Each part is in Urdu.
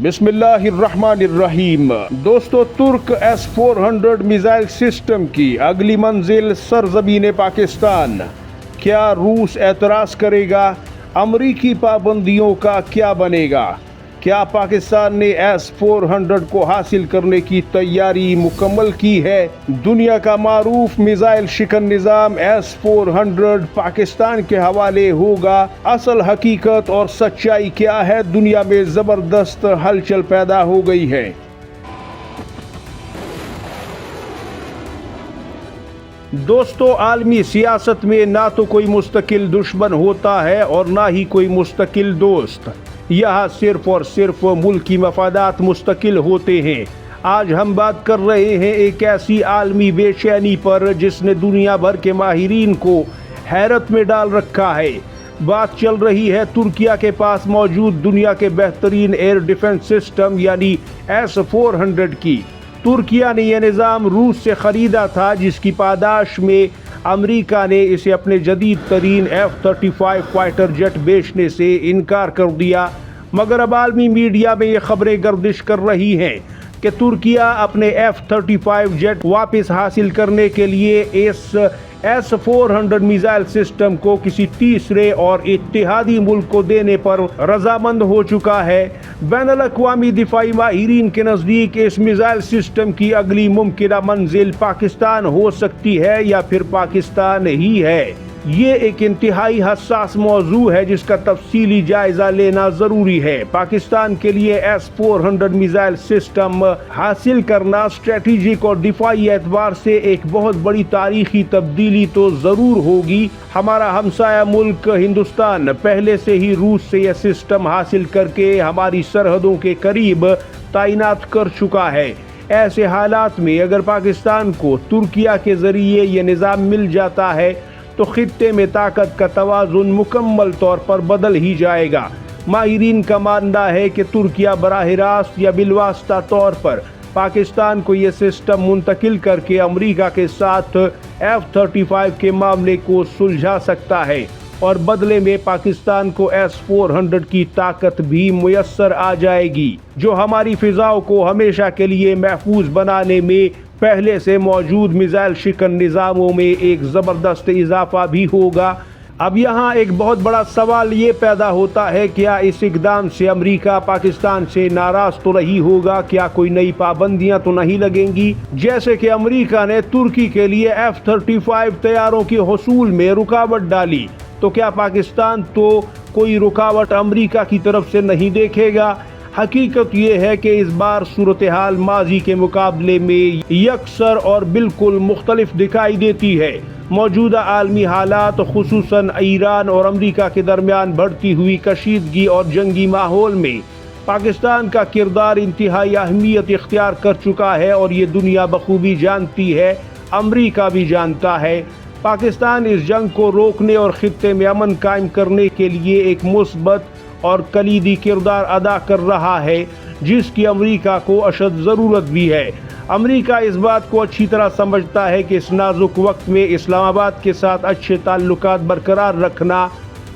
بسم اللہ الرحمن الرحیم۔ دوستو، ترک S-400 میزائل سسٹم کی اگلی منزل سرزمین پاکستان۔ کیا روس اعتراض کرے گا؟ امریکی پابندیوں کا کیا بنے گا؟ کیا پاکستان نے S-400 کو حاصل کرنے کی تیاری مکمل کی ہے؟ دنیا کا معروف میزائل شکن نظام S-400 پاکستان کے حوالے ہوگا۔ اصل حقیقت اور سچائی کیا ہے؟ دنیا میں زبردست ہلچل پیدا ہو گئی ہے۔ دوستو، عالمی سیاست میں نہ تو کوئی مستقل دشمن ہوتا ہے اور نہ ہی کوئی مستقل دوست۔ یہاں صرف اور صرف ملکی مفادات مستقل ہوتے ہیں۔ آج ہم بات کر رہے ہیں ایک ایسی عالمی بے چینی پر جس نے دنیا بھر کے ماہرین کو حیرت میں ڈال رکھا ہے۔ بات چل رہی ہے ترکیہ کے پاس موجود دنیا کے بہترین ایئر ڈیفنس سسٹم یعنی S-400 کی۔ ترکیہ نے یہ نظام روس سے خریدا تھا، جس کی پاداش میں امریکہ نے اسے اپنے جدید ترین F-35 فائٹر جیٹ بیچنے سے انکار کر دیا۔ مگر اب عالمی میڈیا میں یہ خبریں گردش کر رہی ہیں کہ ترکیہ اپنے F-35 جیٹ واپس حاصل کرنے کے لیے اس S-400 میزائل سسٹم کو کسی تیسرے اور اتحادی ملک کو دینے پر رضامند ہو چکا ہے۔ بین الاقوامی دفاعی ماہرین کے نزدیک اس میزائل سسٹم کی اگلی ممکنہ منزل پاکستان ہو سکتی ہے یا پھر پاکستان ہی ہے۔ یہ ایک انتہائی حساس موضوع ہے جس کا تفصیلی جائزہ لینا ضروری ہے۔ پاکستان کے لیے S-400 میزائل سسٹم حاصل کرنا اسٹریٹجک اور دفاعی اعتبار سے ایک بہت بڑی تاریخی تبدیلی تو ضرور ہوگی۔ ہمارا ہمسایہ ملک ہندوستان پہلے سے ہی روس سے یہ سسٹم حاصل کر کے ہماری سرحدوں کے قریب تعینات کر چکا ہے۔ ایسے حالات میں اگر پاکستان کو ترکیہ کے ذریعے یہ نظام مل جاتا ہے تو خطے میں طاقت کا توازن مکمل طور پر بدل ہی جائے گا۔ ماہرین کا ماننا ہے کہ ترکیہ براہ راست یا بالواسطہ طور پر پاکستان کو یہ سسٹم منتقل کر کے امریکہ کے ساتھ F-35 کے معاملے کو سلجھا سکتا ہے اور بدلے میں پاکستان کو S-400 کی طاقت بھی میسر آ جائے گی، جو ہماری فضاؤں کو ہمیشہ کے لیے محفوظ بنانے میں پہلے سے موجود میزائل شکن نظاموں میں ایک زبردست اضافہ بھی ہوگا۔ اب یہاں ایک بہت بڑا سوال یہ پیدا ہوتا ہے، کیا اس اقدام سے امریکہ پاکستان سے ناراض تو نہیں ہوگا؟ کیا کوئی نئی پابندیاں تو نہیں لگیں گی؟ جیسے کہ امریکہ نے ترکی کے لیے F-35 طیاروں کے حصول میں رکاوٹ ڈالی، تو کیا پاکستان تو کوئی رکاوٹ امریکہ کی طرف سے نہیں دیکھے گا؟ حقیقت یہ ہے کہ اس بار صورتحال ماضی کے مقابلے میں یکسر اور بالکل مختلف دکھائی دیتی ہے۔ موجودہ عالمی حالات، خصوصاً ایران اور امریکہ کے درمیان بڑھتی ہوئی کشیدگی اور جنگی ماحول میں پاکستان کا کردار انتہائی اہمیت اختیار کر چکا ہے اور یہ دنیا بخوبی جانتی ہے، امریکہ بھی جانتا ہے۔ پاکستان اس جنگ کو روکنے اور خطے میں امن قائم کرنے کے لیے ایک مثبت اور کلیدی کردار ادا کر رہا ہے، جس کی امریکہ کو اشد ضرورت بھی ہے۔ امریکہ اس بات کو اچھی طرح سمجھتا ہے کہ اس نازک وقت میں اسلام آباد کے ساتھ اچھے تعلقات برقرار رکھنا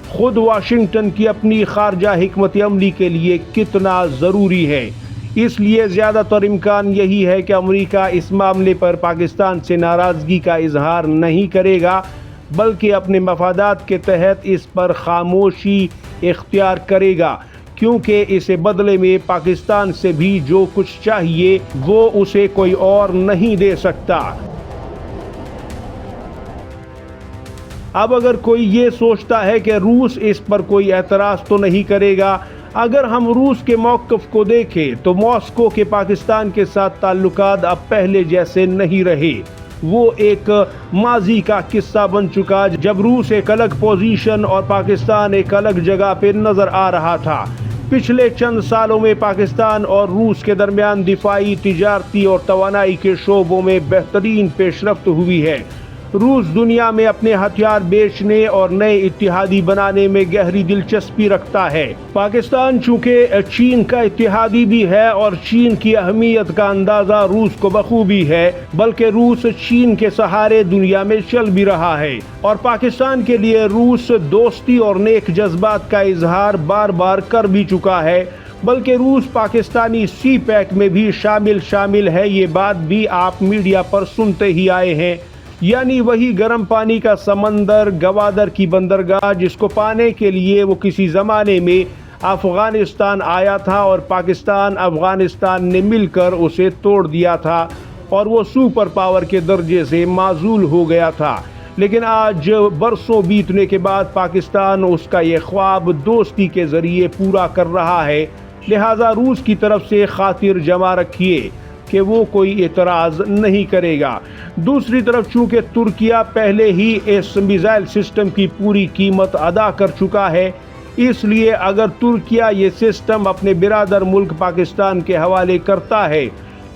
خود واشنگٹن کی اپنی خارجہ حکمت عملی کے لیے کتنا ضروری ہے۔ اس لیے زیادہ تر امکان یہی ہے کہ امریکہ اس معاملے پر پاکستان سے ناراضگی کا اظہار نہیں کرے گا، بلکہ اپنے مفادات کے تحت اس پر خاموشی اختیار کرے گا، کیونکہ اسے بدلے میں پاکستان سے بھی جو کچھ چاہیے وہ اسے کوئی اور نہیں دے سکتا۔ اب اگر کوئی یہ سوچتا ہے کہ روس اس پر کوئی اعتراض تو نہیں کرے گا، اگر ہم روس کے موقف کو دیکھیں تو ماسکو کے پاکستان کے ساتھ تعلقات اب پہلے جیسے نہیں رہے۔ وہ ایک ماضی کا قصہ بن چکا جب روس ایک الگ پوزیشن اور پاکستان ایک الگ جگہ پہ نظر آ رہا تھا۔ پچھلے چند سالوں میں پاکستان اور روس کے درمیان دفاعی، تجارتی اور توانائی کے شعبوں میں بہترین پیش رفت ہوئی ہے۔ روس دنیا میں اپنے ہتھیار بیچنے اور نئے اتحادی بنانے میں گہری دلچسپی رکھتا ہے۔ پاکستان چونکہ چین کا اتحادی بھی ہے اور چین کی اہمیت کا اندازہ روس کو بخوبی ہے، بلکہ روس چین کے سہارے دنیا میں چل بھی رہا ہے، اور پاکستان کے لیے روس دوستی اور نیک جذبات کا اظہار بار بار کر بھی چکا ہے۔ بلکہ روس پاکستانی سی پیک میں بھی شامل ہے، یہ بات بھی آپ میڈیا پر سنتے ہی آئے ہیں۔ یعنی وہی گرم پانی کا سمندر، گوادر کی بندرگاہ، جس کو پانے کے لیے وہ کسی زمانے میں افغانستان آیا تھا اور پاکستان افغانستان نے مل کر اسے توڑ دیا تھا اور وہ سپر پاور کے درجے سے معزول ہو گیا تھا، لیکن آج برسوں بیتنے کے بعد پاکستان اس کا یہ خواب دوستی کے ذریعے پورا کر رہا ہے۔ لہٰذا روس کی طرف سے خاطر جمع رکھیے کہ وہ کوئی اعتراض نہیں کرے گا۔ دوسری طرف چونکہ ترکیہ پہلے ہی اس میزائل سسٹم کی پوری قیمت ادا کر چکا ہے، اس لیے اگر ترکیہ یہ سسٹم اپنے برادر ملک پاکستان کے حوالے کرتا ہے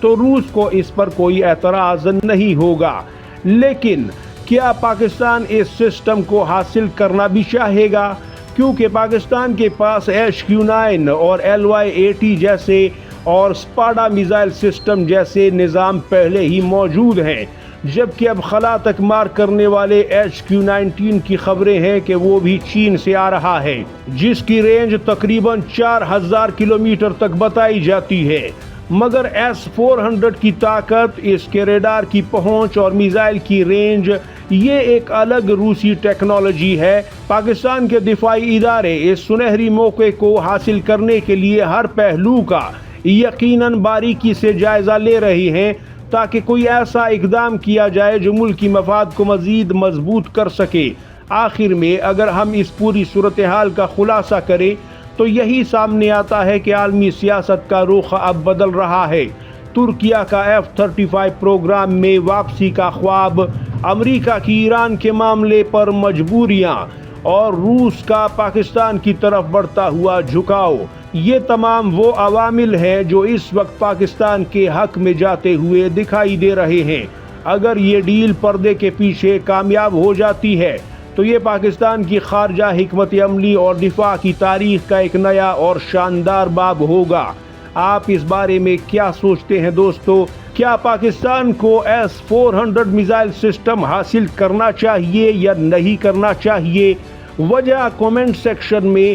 تو روس کو اس پر کوئی اعتراض نہیں ہوگا۔ لیکن کیا پاکستان اس سسٹم کو حاصل کرنا بھی چاہے گا؟ کیونکہ پاکستان کے پاس HQ-9 اور LY-80 جیسے اور سپاڈا میزائل سسٹم جیسے نظام پہلے ہی موجود ہیں، جبکہ اب خلا تک مار کرنے والے HQ-19 کی خبریں ہیں کہ وہ بھی چین سے آ رہا ہے، جس کی رینج تقریباً 4000 کلومیٹر تک بتائی جاتی ہے۔ مگر S-400 کی طاقت، اس کے ریڈار کی پہنچ اور میزائل کی رینج، یہ ایک الگ روسی ٹیکنالوجی ہے۔ پاکستان کے دفاعی ادارے اس سنہری موقع کو حاصل کرنے کے لیے ہر پہلو کا یقیناً باریکی سے جائزہ لے رہے ہیں تاکہ کوئی ایسا اقدام کیا جائے جو ملکی مفاد کو مزید مضبوط کر سکے۔ آخر میں اگر ہم اس پوری صورتحال کا خلاصہ کریں تو یہی سامنے آتا ہے کہ عالمی سیاست کا رخ اب بدل رہا ہے۔ ترکیہ کا F-35 پروگرام میں واپسی کا خواب، امریکہ کی ایران کے معاملے پر مجبوریاں اور روس کا پاکستان کی طرف بڑھتا ہوا جھکاؤ، یہ تمام وہ عوامل ہیں جو اس وقت پاکستان کے حق میں جاتے ہوئے دکھائی دے رہے ہیں۔ اگر یہ ڈیل پردے کے پیچھے کامیاب ہو جاتی ہے تو یہ پاکستان کی خارجہ حکمت عملی اور دفاع کی تاریخ کا ایک نیا اور شاندار باب ہوگا۔ آپ اس بارے میں کیا سوچتے ہیں دوستو؟ کیا پاکستان کو S-400 میزائل سسٹم حاصل کرنا چاہیے یا نہیں کرنا چاہیے؟ وجہ کومنٹ سیکشن میں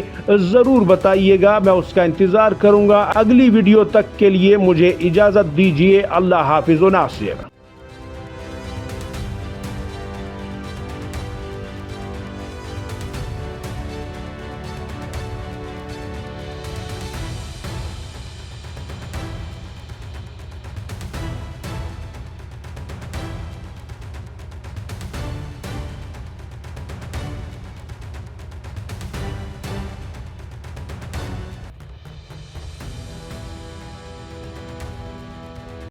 ضرور بتائیے گا، میں اس کا انتظار کروں گا۔ اگلی ویڈیو تک کے لیے مجھے اجازت دیجیے۔ اللہ حافظ و ناصر۔